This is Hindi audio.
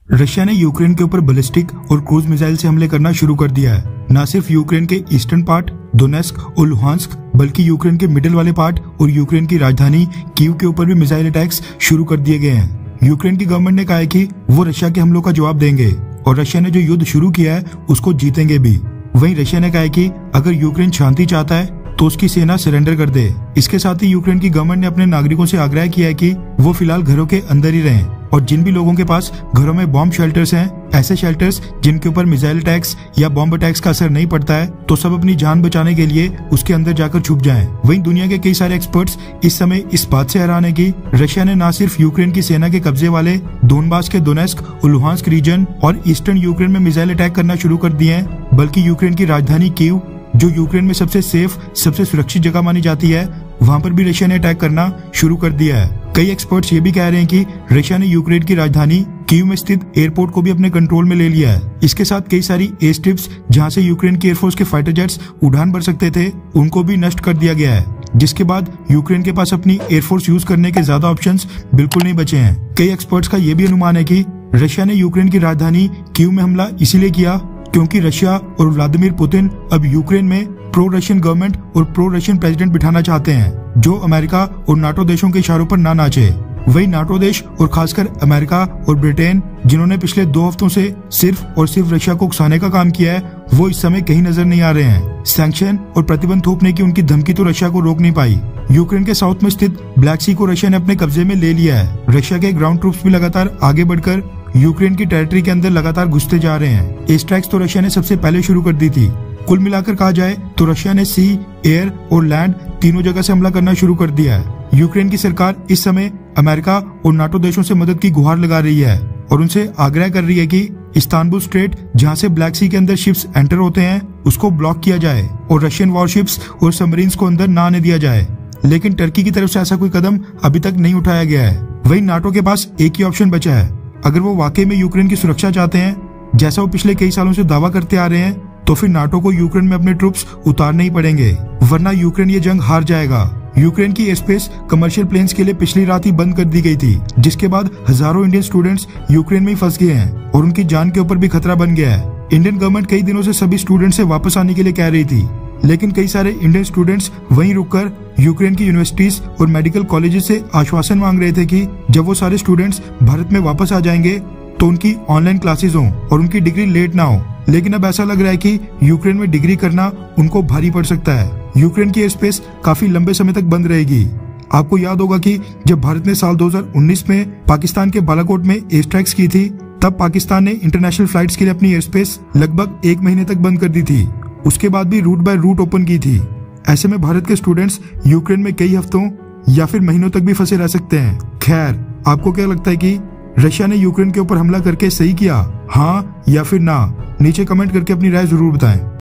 रशिया ने यूक्रेन के ऊपर बैलिस्टिक और क्रूज मिसाइल से हमले करना शुरू कर दिया है। न सिर्फ यूक्रेन के ईस्टर्न पार्ट दोनेस्क और लुहांस्क, बल्कि यूक्रेन के मिडिल वाले पार्ट और यूक्रेन की राजधानी कीव के ऊपर भी मिसाइल अटैक्स शुरू कर दिए गए हैं। यूक्रेन की गवर्नमेंट ने कहा है कि वो रशिया के हमलों का जवाब देंगे और रशिया ने जो युद्ध शुरू किया है उसको जीतेंगे भी। वहीं रशिया ने कहा है कि अगर यूक्रेन शांति चाहता है तो उसकी सेना सरेंडर कर दे। इसके साथ ही यूक्रेन की गवर्नमेंट ने अपने नागरिकों से आग्रह किया है कि वो फिलहाल घरों के अंदर ही रहें और जिन भी लोगों के पास घरों में बॉम्ब शेल्टर्स हैं, ऐसे शेल्टर्स जिनके ऊपर मिसाइल अटैक्स या बॉम्ब अटैक्स का असर नहीं पड़ता है, तो सब अपनी जान बचाने के लिए उसके अंदर जाकर छुप जाएं। वहीं दुनिया के कई सारे एक्सपर्ट्स इस समय इस बात से हैरान है कि रशिया ने न सिर्फ यूक्रेन की सेना के कब्जे वाले दोनबास के दोनेस्क और लुहांस्क रीजन और ईस्टर्न यूक्रेन में मिसाइल अटैक करना शुरू कर दिए हैं, बल्कि यूक्रेन की राजधानी कीव, जो यूक्रेन में सबसे सेफ, सबसे सुरक्षित जगह मानी जाती है, वहां पर भी रशिया ने अटैक करना शुरू कर दिया है। कई एक्सपर्ट्स ये भी कह रहे हैं कि रशिया ने यूक्रेन की राजधानी कीव में स्थित एयरपोर्ट को भी अपने कंट्रोल में ले लिया है। इसके साथ कई सारी एयर स्ट्रिप्स जहां से यूक्रेन की एयरफोर्स के फाइटर जेट्स उड़ान भर सकते थे, उनको भी नष्ट कर दिया गया है, जिसके बाद यूक्रेन के पास अपनी एयरफोर्स यूज करने के ज्यादा ऑप्शंस बिल्कुल नहीं बचे हैं। कई एक्सपर्ट्स का ये भी अनुमान है कि रशिया ने यूक्रेन की राजधानी कीव में हमला इसीलिए किया क्योंकि रशिया और व्लादिमीर पुतिन अब यूक्रेन में प्रो रशियन गवर्नमेंट और प्रो रशियन प्रेसिडेंट बिठाना चाहते हैं, जो अमेरिका और नाटो देशों के इशारों पर ना नाचे। वही नाटो देश और खासकर अमेरिका और ब्रिटेन, जिन्होंने पिछले 2 हफ्तों से सिर्फ और सिर्फ रशिया को उकसाने का काम किया है, वो इस समय कहीं नजर नहीं आ रहे हैं। सैंक्शन और प्रतिबंध थोपने की उनकी धमकी तो रशिया को रोक नहीं पाई। यूक्रेन के साउथ में स्थित ब्लैक सी को रशिया ने अपने कब्जे में ले लिया है। रशिया के ग्राउंड ट्रूप्स भी लगातार आगे बढ़कर यूक्रेन की टेरिटरी के अंदर लगातार घुसते जा रहे हैं। एयर स्ट्राइक्स तो रशिया ने सबसे पहले शुरू कर दी थी। कुल मिलाकर कहा जाए तो रशिया ने सी, एयर और लैंड तीनों जगह से हमला करना शुरू कर दिया है। यूक्रेन की सरकार इस समय अमेरिका और नाटो देशों से मदद की गुहार लगा रही है और उनसे आग्रह कर रही है कि इस्तांबुल स्ट्रेट, जहां से ब्लैक सी के अंदर शिप्स एंटर होते हैं, उसको ब्लॉक किया जाए और रशियन वॉरशिप्स और सबमरीन्स को अंदर ना आने दिया जाए। लेकिन टर्की की तरफ से ऐसा कोई कदम अभी तक नहीं उठाया गया है। वही नाटो के पास एक ही ऑप्शन बचा है। अगर वो वाकई में यूक्रेन की सुरक्षा चाहते हैं, जैसा वो पिछले कई सालों से दावा करते आ रहे हैं, तो फिर नाटो को यूक्रेन में अपने ट्रूप्स उतारने ही पड़ेंगे, वरना यूक्रेन ये जंग हार जाएगा। यूक्रेन की एयरस्पेस कमर्शियल प्लेन्स के लिए पिछली रात ही बंद कर दी गई थी, जिसके बाद हजारों इंडियन स्टूडेंट्स यूक्रेन में ही फंस गए हैं और उनकी जान के ऊपर भी खतरा बन गया है। इंडियन गवर्नमेंट कई दिनों से सभी स्टूडेंट्स से वापस आने के लिए कह रही थी, लेकिन कई सारे इंडियन स्टूडेंट्स वहीं रुककर यूक्रेन की यूनिवर्सिटीज और मेडिकल कॉलेजेस से आश्वासन मांग रहे थे कि जब वो सारे स्टूडेंट्स भारत में वापस आ जाएंगे तो उनकी ऑनलाइन क्लासेस हों और उनकी डिग्री लेट ना हो। लेकिन अब ऐसा लग रहा है कि यूक्रेन में डिग्री करना उनको भारी पड़ सकता है। यूक्रेन की एयर स्पेस काफी लंबे समय तक बंद रहेगी। आपको याद होगा कि जब भारत ने साल 2019 में पाकिस्तान के बालाकोट में एयर स्ट्राइक्स की थी, तब पाकिस्तान ने इंटरनेशनल फ्लाइट्स के लिए अपनी एयर स्पेस लगभग 1 महीने तक बंद कर दी थी। उसके बाद भी रूट बाय रूट ओपन की थी। ऐसे में भारत के स्टूडेंट्स यूक्रेन में कई हफ्तों या फिर महीनों तक भी फंसे रह सकते हैं। खैर, आपको क्या लगता है कि रशिया ने यूक्रेन के ऊपर हमला करके सही किया, हाँ या फिर ना? नीचे कमेंट करके अपनी राय जरूर बताएं।